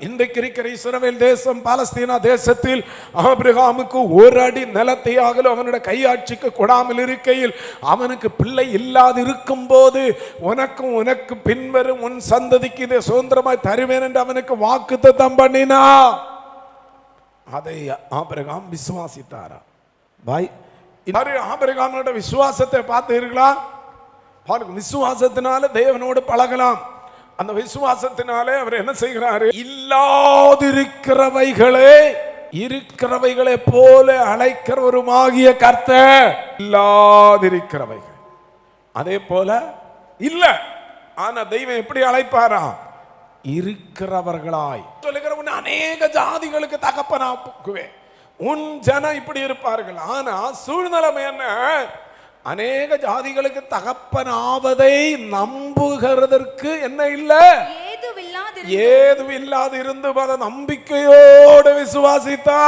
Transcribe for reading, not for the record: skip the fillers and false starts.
இன்றைக்கு இருக்கிற இஸ்ரவேல் தேசம், பாலஸ்தீனா தேசத்தில் ஆபிரகாமுக்கு ஒரு அடி நிலத்தையாகலும் அவனுடைய கையாட்சிக்கு கொடாமல் இருக்கையில், அவனுக்கு பிள்ளை இல்லாது இருக்கும் போது உனக்கும் உனக்கு பின்வரும் உன் சந்ததிக்கு இதை சுதந்திரமாய் தருவேன் என்று அவனுக்கு வாக்குத்தத்தம் பண்ணினா. அதை ஆபிரகாம் விசுவாசித்தாரா? பாய், ஆபிரகாமோட விசுவாசத்தை பார்த்தீர்களா? பாருங்க, விசுவாசத்தினால தேவனோடு பழகலாம். அந்த விசுவாசத்தினாலே அவர் என்ன செய்கிறாரு? இல்லாதிருக்கிறவைகளே இருக்கிறவைகளை போல அழைக்கிறவருமாகிய கர்த்தர். இல்லாதிருக்கிறவைகள் அதே போல இல்ல, ஆனா தெய்வம் எப்படி அழைப்பாரா? இருக்கிறவர்களாய் சொல்லுகிற அநேக ஜாதிகளுக்கு தகப்பனாக்குவேன், உன் ஜனம் இப்படி இருப்பார்கள். ஆனா சூழ்நிலை என்ன? அநேக ஜாதிகளுக்கு தகப்பனாவதை நம்புகிறதற்கு என்ன இல்ல, ஏதும் இல்லாது இருந்து நம்பிக்கையோடு விசுவாசித்தா.